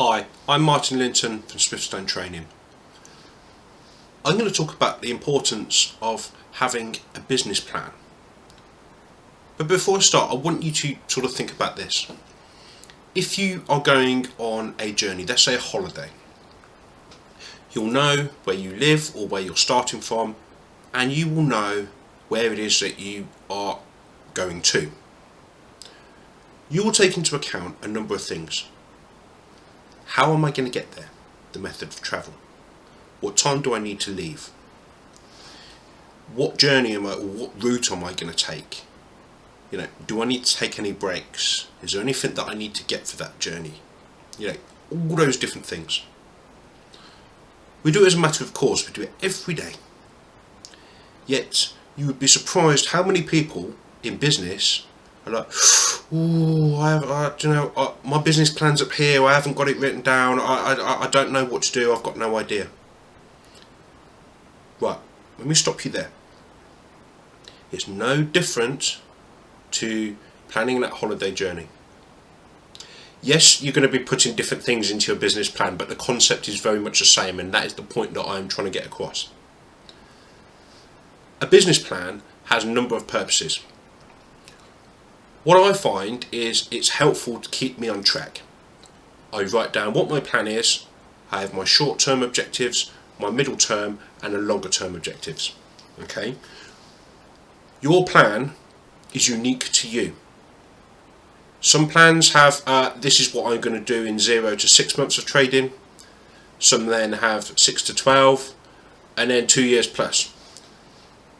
Hi, I'm Martyn Linton from Swiftstone Training. I'm going to talk about the importance of having a business plan. But before I start, I want you to sort of think about this. If you are going on a journey, let's say a holiday, you'll know where you live or where you're starting from, and you will know where it is that you are going to. You will take into account a number of things. How am I going to get there? The method of travel. What time do I need to leave? What journey or what route am I going to take? Do I need to take any breaks? Is there anything that I need to get for that journey? All those different things. We do it as a matter of course, we do it every day. Yet, you would be surprised how many people in business are like, my business plan's up here, I haven't got it written down, I don't know what to do, I've got no idea. Right, let me stop you there. It's no different to planning that holiday journey. Yes, you're going to be putting different things into your business plan, but the concept is very much the same, and that is the point that I'm trying to get across. A business plan has a number of purposes. What I find is it's helpful to keep me on track. I write down what my plan is. I have my short-term objectives, my middle term, and the longer term objectives. Okay? Your plan is unique to you. Some plans have, this is what I'm going to do in 0 to 6 months of trading. Some then have 6 to 12, and then 2 years plus.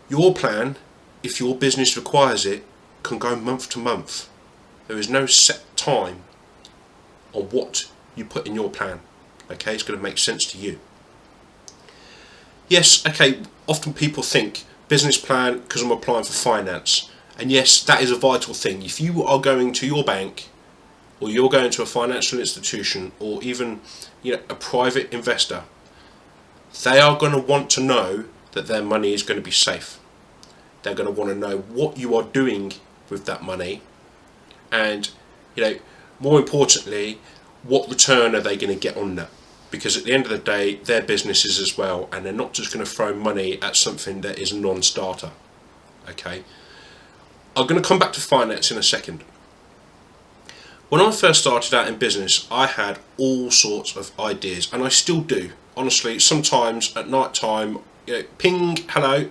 Your plan, if your business requires it, can go month to month. There is no set time on what you put in your plan. Okay, it's going to make sense to you. Yes, okay, often people think business plan because I'm applying for finance. And yes, that is a vital thing. If you are going to your bank, or you're going to a financial institution, or even a private investor, they are going to want to know that their money is going to be safe. They're going to want to know what you are doing with that money, and more importantly, what return are they going to get on that? Because at the end of the day, they're businesses as well, and they're not just going to throw money at something that is a non-starter. Okay, I'm going to come back to finance in a second. When I first started out in business, I had all sorts of ideas, and I still do. Honestly, sometimes at night time, ping, hello.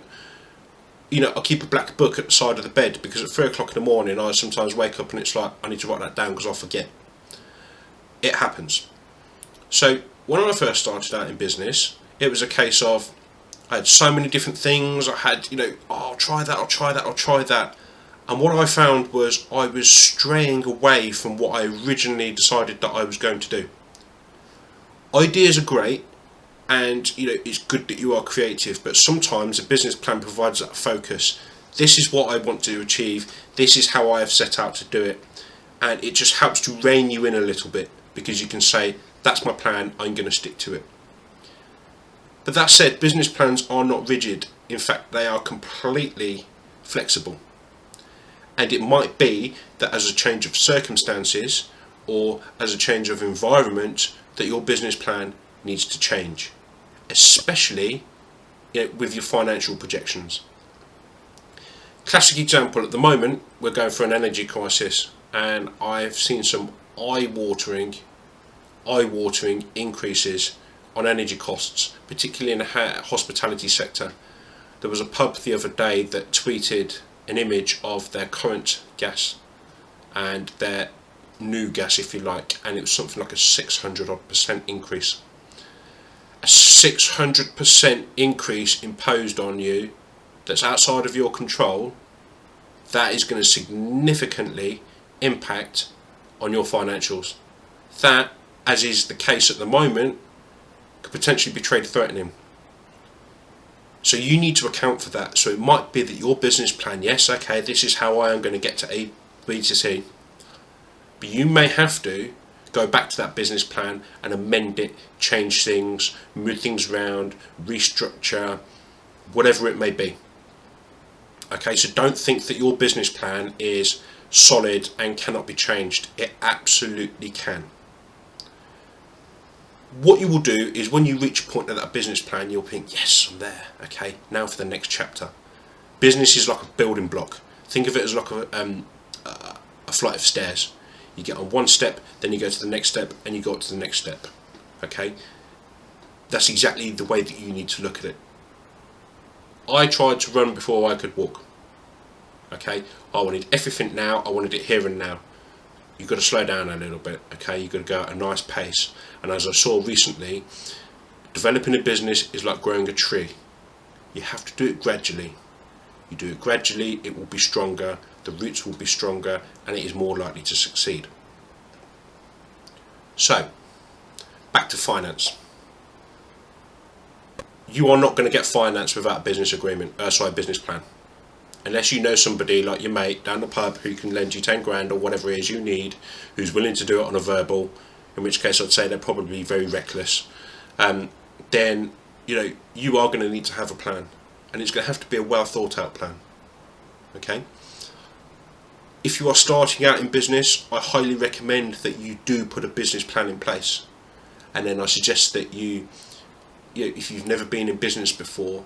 I keep a black book at the side of the bed, because at 3 o'clock in the morning I sometimes wake up and it's like I need to write that down because I'll forget. It happens. So when I first started out in business, it was a case of I had so many different things. I had, I'll try that. And what I found was I was straying away from what I originally decided that I was going to do. Ideas are great, and it's good that you are creative, but sometimes a business plan provides that focus. This is what I want to achieve, this is how I have set out to do it, and it just helps to rein you in a little bit, because you can say, that's my plan, I'm going to stick to it. But that said, business plans are not rigid. In fact, they are completely flexible, and it might be that as a change of circumstances or as a change of environment that your business plan needs to change, especially with your financial projections. Classic example, at the moment we're going through an energy crisis, and I've seen some eye-watering increases on energy costs, particularly in the hospitality sector. There was a pub the other day that tweeted an image of their current gas and their new gas, if you like, and it was something like a 600% increase. A 600% increase imposed on you that's outside of your control, that is going to significantly impact on your financials. That, as is the case at the moment, could potentially be trade threatening. So you need to account for that. So it might be that your business plan, yes, okay, this is how I am going to get to A, B to C, but you may have to go back to that business plan and amend it, change things, move things around, restructure, whatever it may be. Okay, so don't think that your business plan is solid and cannot be changed. It absolutely can. What you will do is when you reach a point of that business plan, you'll think, yes, I'm there. Okay, now for the next chapter. Business is like a building block. Think of it as like a flight of stairs. You get on one step, then you go to the next step, and you go to the next step. Okay, that's exactly the way that you need to look at it. I tried to run before I could walk. Okay, I wanted everything now. I wanted it here and now. You've got to slow down a little bit. Okay, you've got to go at a nice pace. And as I saw recently, developing a business is like growing a tree. You have to do it gradually. You do it gradually, it will be stronger, the roots will be stronger, and it is more likely to succeed. So, back to finance. You are not going to get finance without a business business plan. Unless you know somebody like your mate down the pub who can lend you 10 grand or whatever it is you need, who's willing to do it on a verbal, in which case I'd say they're probably very reckless, then you are going to need to have a plan, and it's going to have to be a well thought out plan. Okay? If you are starting out in business, I highly recommend that you do put a business plan in place, and then I suggest that you if you've never been in business before,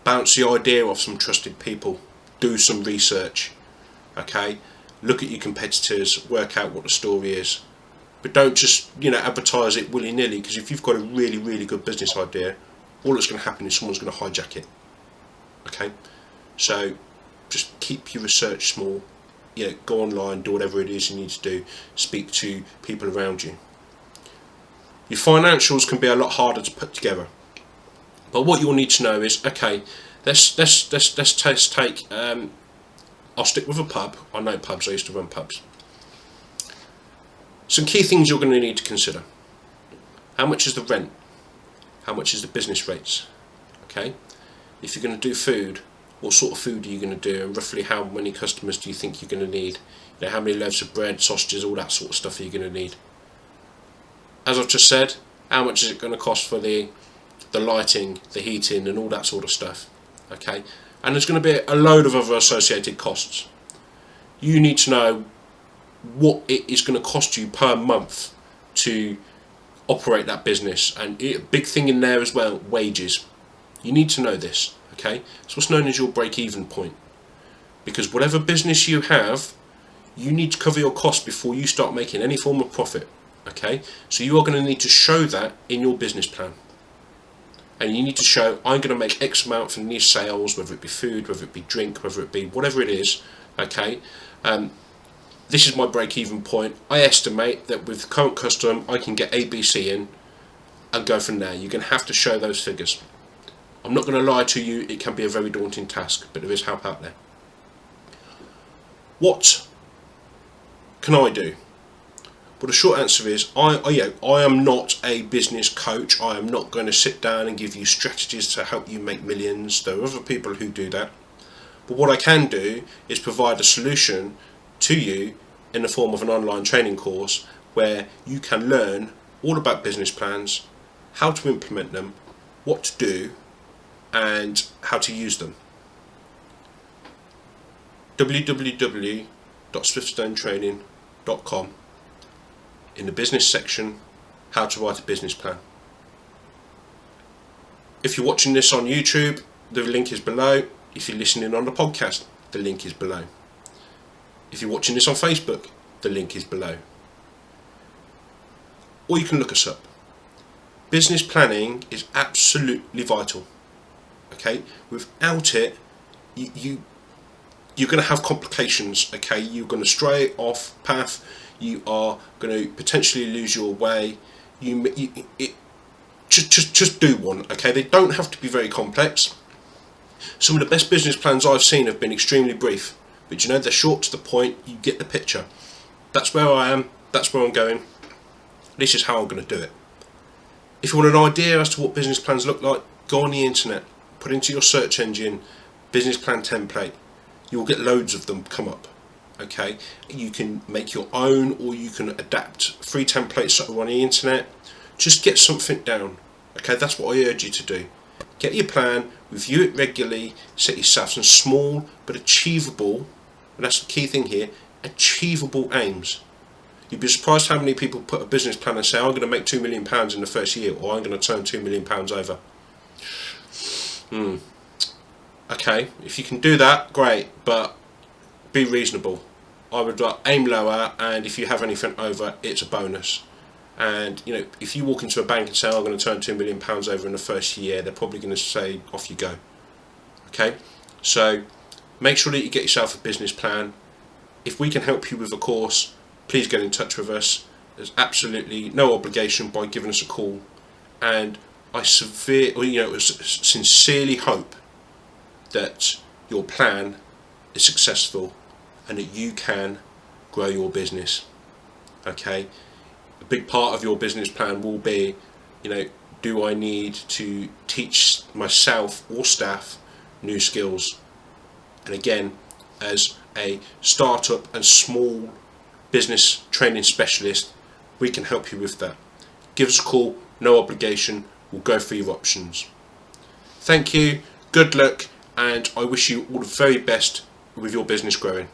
bounce the idea off some trusted people. Do some research, okay? Look at your competitors, work out what the story is, but don't just advertise it willy-nilly, because if you've got a really, really good business idea, all that's going to happen is someone's going to hijack it. Okay, so just keep your research small. Go online, do whatever it is you need to do, speak to people around you. Your financials can be a lot harder to put together, but what you'll need to know is, okay, let's take. I'll stick with a pub. I know pubs. I used to run pubs. Some key things you're going to need to consider: how much is the rent? How much is the business rates? Okay, if you're going to do food, what sort of food are you going to do, and roughly how many customers do you think you're going to need? How many loaves of bread, sausages, all that sort of stuff are you going to need? As I've just said, how much is it going to cost for the lighting, the heating, and all that sort of stuff? Okay, and there's going to be a load of other associated costs. You need to know what it is going to cost you per month to operate that business, and a big thing in there as well, wages. You need to know this. Okay, it's what's known as your break-even point, because whatever business you have, you need to cover your costs before you start making any form of profit. Okay, so you are going to need to show that in your business plan. And you need to show, I'm going to make X amount from these sales, whether it be food, whether it be drink, whether it be whatever it is. Okay, this is my break-even point. I estimate that with current custom, I can get ABC in and go from there. You're going to have to show those figures. I'm not going to lie to you, it can be a very daunting task, but there is help out there. What can I do? Well, the short answer is, I am not a business coach. I am not going to sit down and give you strategies to help you make millions. There are other people who do that. But what I can do is provide a solution to you in the form of an online training course where you can learn all about business plans, how to implement them, what to do, and how to use them. www.swiftstonetraining.com. In the business section, how to write a business plan. If you're watching this on YouTube, the link is below. If you're listening on the podcast, the link is below. If you're watching this on Facebook, the link is below. Or you can look us up. Business planning is absolutely vital. Okay, without it, you're going to have complications. Okay, you're going to stray off path. You are going to potentially lose your way. Just do one. Okay, they don't have to be very complex. Some of the best business plans I've seen have been extremely brief, but they're short to the point. You get the picture. That's where I am. That's where I'm going. This is how I'm going to do it. If you want an idea as to what business plans look like, go on the internet, put into your search engine business plan template. You'll get loads of them come up. Okay, you can make your own, or you can adapt free templates that are on the internet. Just get something down. Okay, that's what I urge you to do. Get your plan, review it regularly, set yourself some small but achievable, and that's the key thing here, achievable aims. You'd be surprised how many people put a business plan and say, I'm going to make £2 million in the first year, or I'm going to turn £2 million over. Okay, if you can do that, great, but be reasonable. I would aim lower, and if you have anything over, it's a bonus. And you know, if you walk into a bank and say, I'm going to turn £2 million over in the first year, they're probably going to say, off you go. Okay, so make sure that you get yourself a business plan. If we can help you with a course, please get in touch with us. There's absolutely no obligation by giving us a call, and I sincerely hope that your plan is successful and that you can grow your business. Okay, a big part of your business plan will be, you know, do I need to teach myself or staff new skills? And again, as a startup and small business training specialist, we can help you with that. Give us a call, no obligation, we'll go through your options. Thank you, good luck, and I wish you all the very best with your business growing.